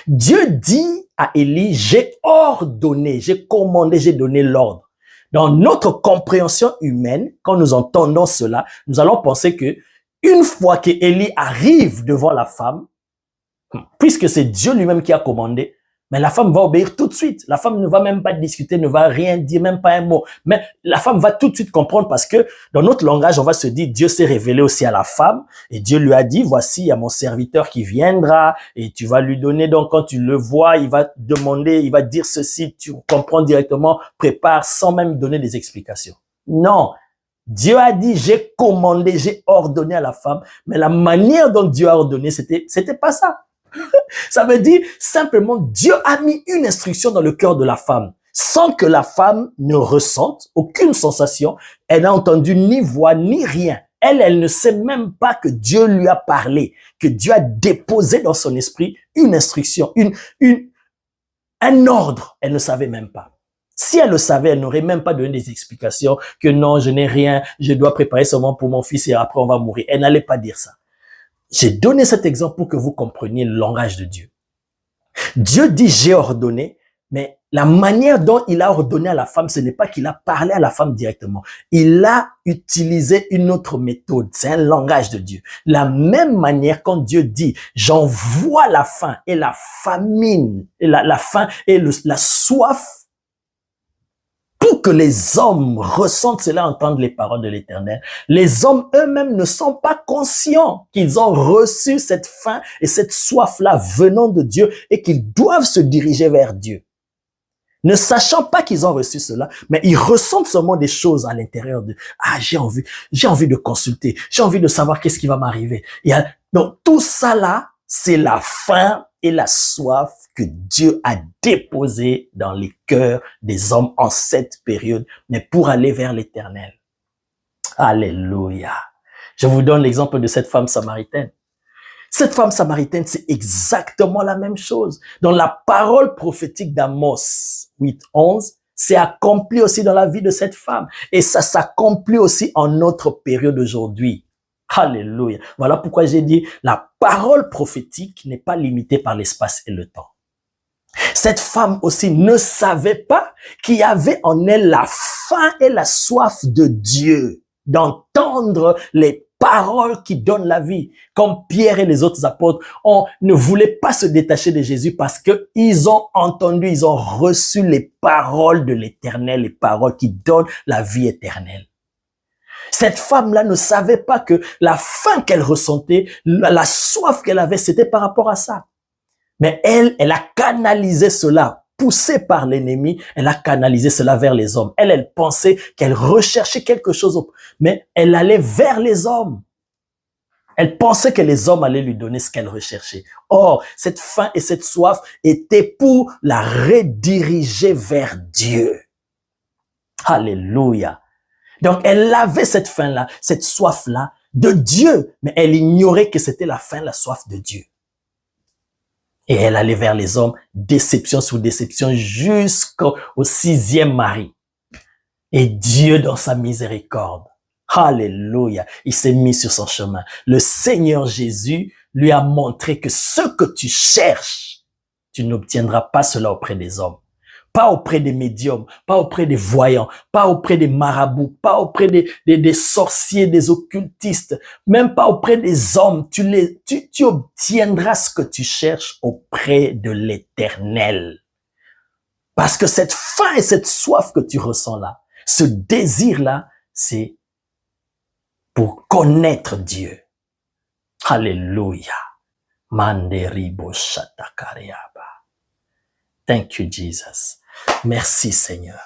Dieu dit à Élie, j'ai ordonné, j'ai commandé, j'ai donné l'ordre. Dans notre compréhension humaine, quand nous entendons cela, nous allons penser que une fois qu'Élie arrive devant la femme, puisque c'est Dieu lui-même qui a commandé, mais la femme va obéir tout de suite. La femme ne va même pas discuter, ne va rien dire, même pas un mot. Mais la femme va tout de suite comprendre parce que dans notre langage, on va se dire, Dieu s'est révélé aussi à la femme et Dieu lui a dit, voici, il y a mon serviteur qui viendra et tu vas lui donner, donc quand tu le vois, il va demander, il va dire ceci, tu comprends directement, prépare sans même donner des explications. Non. Dieu a dit, j'ai commandé, j'ai ordonné à la femme, mais la manière dont Dieu a ordonné, c'était pas ça. Ça veut dire simplement Dieu a mis une instruction dans le cœur de la femme sans que la femme ne ressente aucune sensation. Elle n'a entendu ni voix ni rien. Elle ne sait même pas que Dieu lui a parlé, que Dieu a déposé dans son esprit une instruction, un ordre. Elle ne savait même pas. Si elle le savait, elle n'aurait même pas donné des explications que non, je n'ai rien, je dois préparer seulement pour mon fils et après on va mourir. Elle n'allait pas dire ça. J'ai donné cet exemple pour que vous compreniez le langage de Dieu. Dieu dit, j'ai ordonné, mais la manière dont il a ordonné à la femme, ce n'est pas qu'il a parlé à la femme directement. Il a utilisé une autre méthode. C'est un langage de Dieu. La même manière quand Dieu dit, j'envoie la faim et la famine, et la faim et la soif, pour que les hommes ressentent cela, entendent les paroles de l'Éternel. Les hommes eux-mêmes ne sont pas conscients qu'ils ont reçu cette faim et cette soif-là venant de Dieu et qu'ils doivent se diriger vers Dieu. Ne sachant pas qu'ils ont reçu cela, mais ils ressentent seulement des choses à l'intérieur de « Ah, j'ai envie de consulter, j'ai envie de savoir qu'est-ce qui va m'arriver. » Donc tout ça là, c'est la faim et la soif que Dieu a déposé dans les cœurs des hommes en cette période, mais pour aller vers l'Éternel. Alléluia. Je vous donne l'exemple de cette femme samaritaine. Cette femme samaritaine, c'est exactement la même chose. Dans la parole prophétique d'Amos 8:11, c'est accompli aussi dans la vie de cette femme. Et ça s'accomplit aussi en notre période aujourd'hui. Alléluia. Voilà pourquoi j'ai dit, la parole prophétique n'est pas limitée par l'espace et le temps. Cette femme aussi ne savait pas qu'il y avait en elle la faim et la soif de Dieu, d'entendre les paroles qui donnent la vie. Comme Pierre et les autres apôtres, on ne voulait pas se détacher de Jésus parce que ils ont entendu, ils ont reçu les paroles de l'Éternel, les paroles qui donnent la vie éternelle. Cette femme-là ne savait pas que la faim qu'elle ressentait, la soif qu'elle avait, c'était par rapport à ça. Mais elle a canalisé cela, poussée par l'ennemi, elle a canalisé cela vers les hommes. Elle pensait qu'elle recherchait quelque chose, mais elle allait vers les hommes. Elle pensait que les hommes allaient lui donner ce qu'elle recherchait. Or, cette faim et cette soif étaient pour la rediriger vers Dieu. Alléluia. Donc, elle avait cette faim-là, cette soif-là de Dieu, mais elle ignorait que c'était la faim, la soif de Dieu. Et elle allait vers les hommes, déception sur déception, jusqu'au 6e mari. Et Dieu, dans sa miséricorde, alléluia, il s'est mis sur son chemin. Le Seigneur Jésus lui a montré que ce que tu cherches, tu n'obtiendras pas cela auprès des hommes. Pas auprès des médiums, pas auprès des voyants, pas auprès des marabouts, pas auprès des sorciers, des occultistes, même pas auprès des hommes. Tu obtiendras ce que tu cherches auprès de l'Éternel. Parce que cette faim et cette soif que tu ressens là, ce désir-là, c'est pour connaître Dieu. Alléluia. Manderibo shatakariaba. Thank you, Jesus. Merci, Seigneur.